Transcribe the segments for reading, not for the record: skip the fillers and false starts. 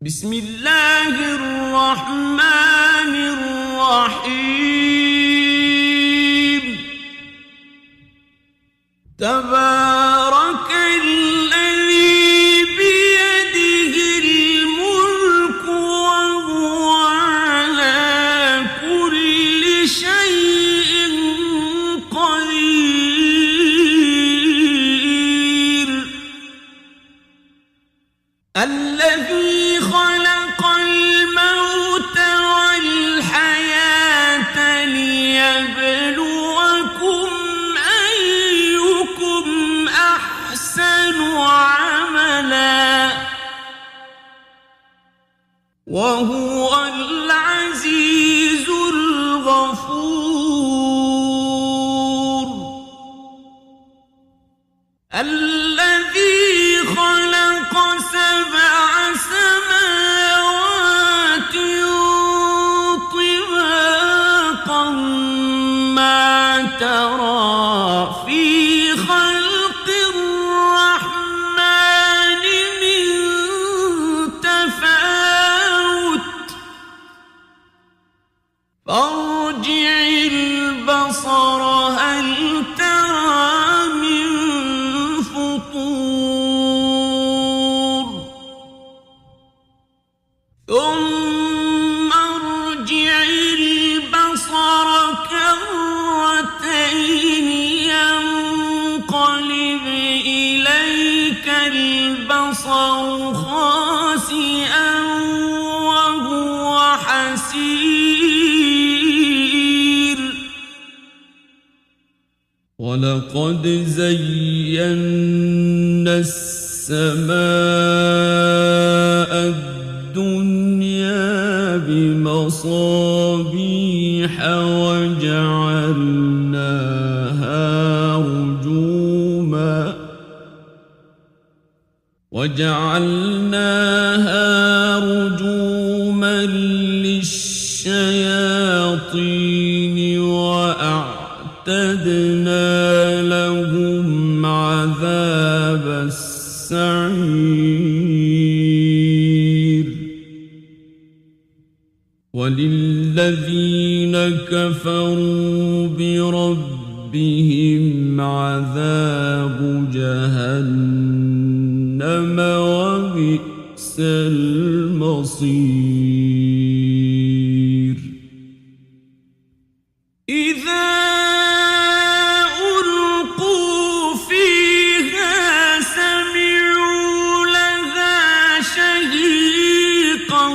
بسم الله الرحمن الرحيم تبارك الذي بيده الملك وهو على كل شيء قدير الذي خلق الموت والحياة ليبلوكم أيكم أحسن عملا وهو العزيز الغفور الذي خلق سبع سماوات طباقا ما ترى في خلق الرحمن من تفاوت فارجع البصر هل ترى من فطور ثم ارجع البصر كرتين ينقلب إليك البصر خاسئا وهو حسير ولقد زينا السماء الدنيا بمصابيح وجعلناها رجوما للشياطين وأعتدنا لهم عذاب السعير وللذين كفروا بربهم عذاب جهنم وبئس المصير إذا ألقوا فيها سمعوا لها شهيقا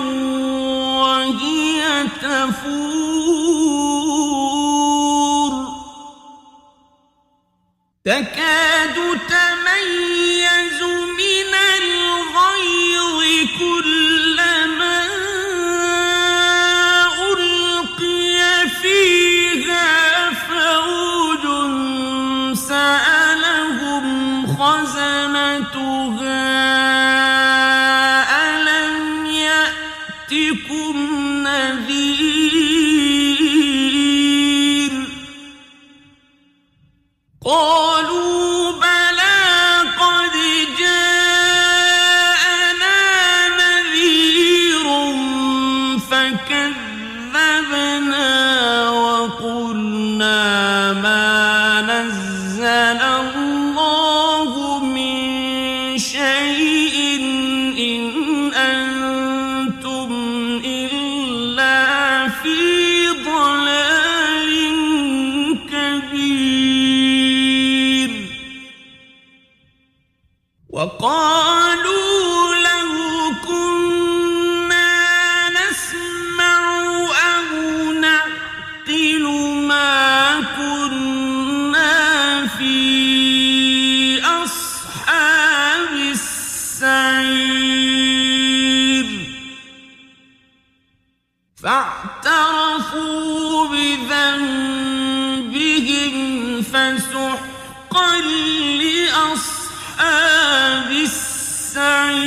وهي تفور تكاد تميز من الغيظ كلما ألقي فيها فوج سألهم خزنتها ألم يأتكم نذير قالوا بلى قد جاءنا نذير فكذبنا وقلنا ما نزل الله من شيء إن أنتم إلا في ضلال كبير وقالوا لو كنا نسمع أو نعقل ما كنا في أصحاب السعير فاعترفوا بذنبهم فسحقا لأصحاب السعير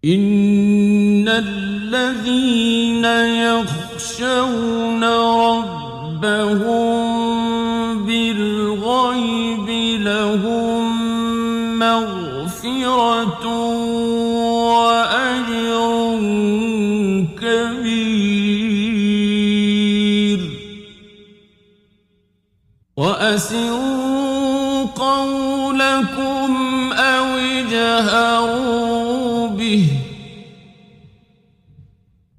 إن الذين يخشون ربهم بالغيب لهم مغفرة وأجر كبير وأسروا قولكم أو اجهروا به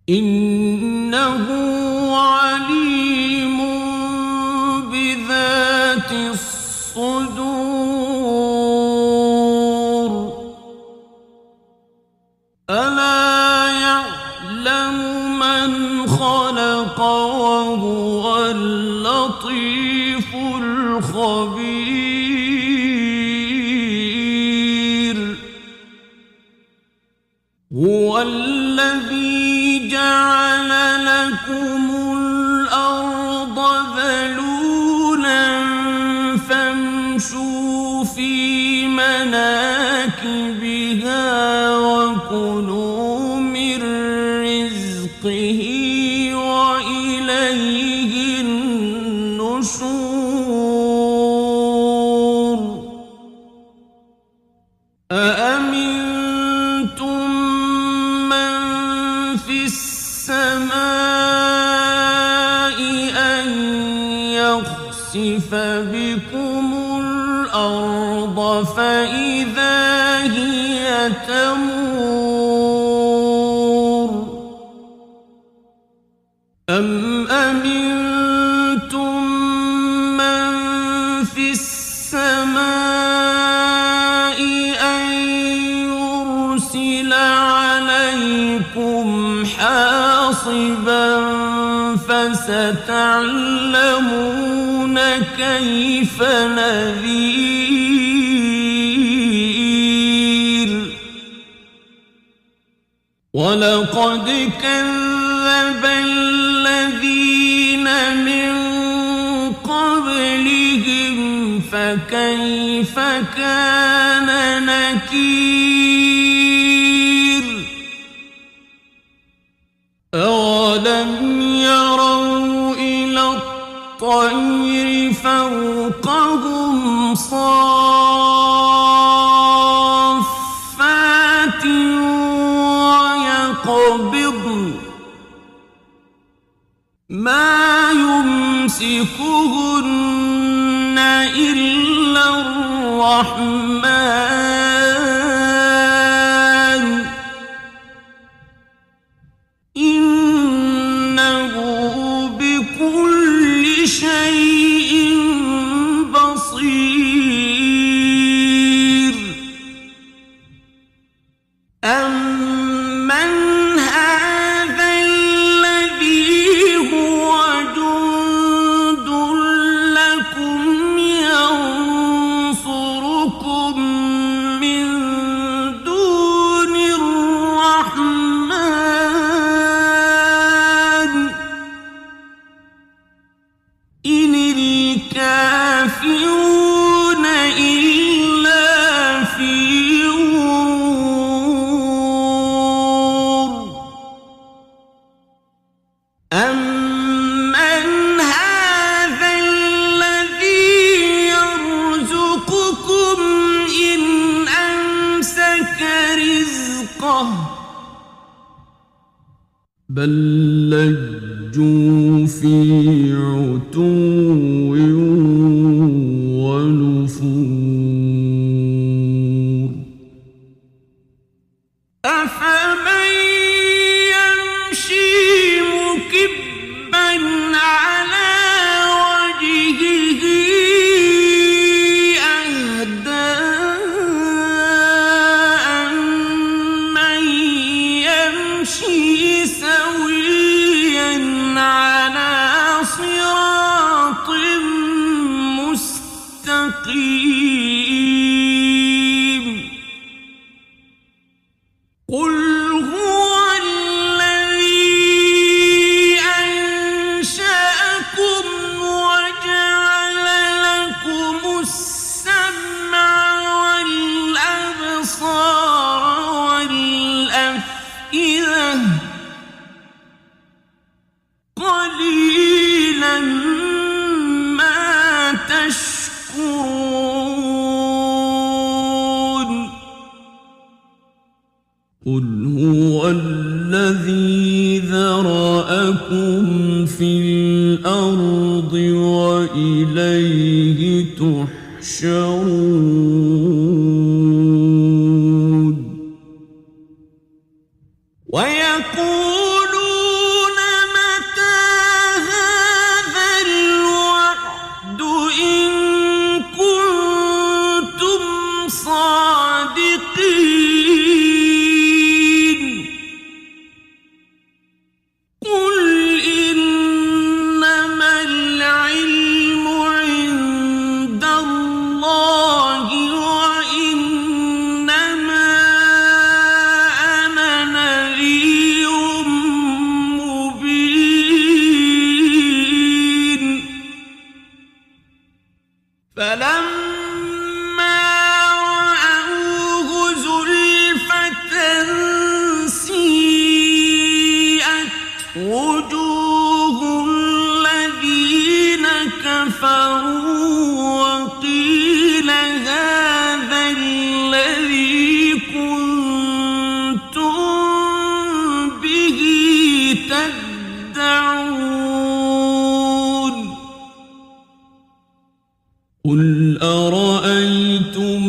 إنه عليم بذات الصدور ألا يعلم من خلق وهو اللطيف الخبير هو الذي جعل لكم الأرض ذلولا فامشوا في مناكبها وكلوا من رزقه وإليه النشور أأمنتم من في السماء أن يخسف بكم الأرض فإذا هي تمور أم أمنتم من في السماء أن يرسل عليكم حاصبا فستعلمون كيف نذير ولقد كذب الذين من قبلهم فكيف كان نكير أولم يروا إلى الطير فوقهم صافات ويقبضن ما يمسكهن إلا الرحمن إنه بكل شيء بصير أمن هذا الذي هو جند لكم ينصركم من دون الرحمن إن الكافرون إلا في غرور أمن هذا الذي يرزقكم إن أمسك رزقه بل لجوا في عتو ونفور أفمن يمشي مكبا على وجهه أهدى أمن يمشي سويا على صراط مستقيم قل قل هو الذي ذرأكم في الأرض وإليه تحشرون ويقولون متى هذا الوعد إن كنتم صادقين قل إنما العلم عند الله وإنما أنا نذير مبين فلما رأوه زلفة سيئت وجوه الذين كفروا وقيل هذا الذي كنتم به تدعون قل أرأيتم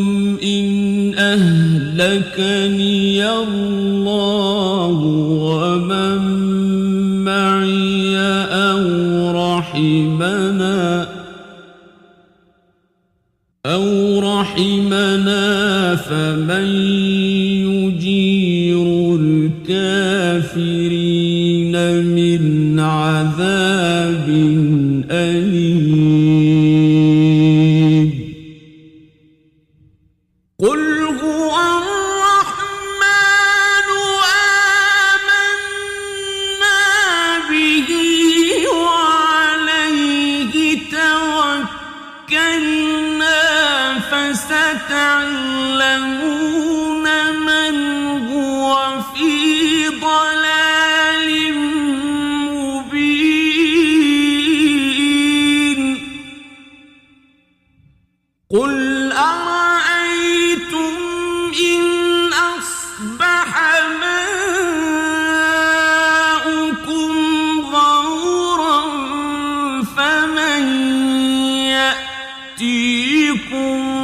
إن أهلكني الله ومن معي أو رحمنا فمن يجير الكافرين من عذاب أليم قل هو الرحمن آمنا به وعليه توكلنا فستعلمون من هو في ضلال مبين قل أرأيتم إن أصبح ماؤكم غورا فمن يأتيكم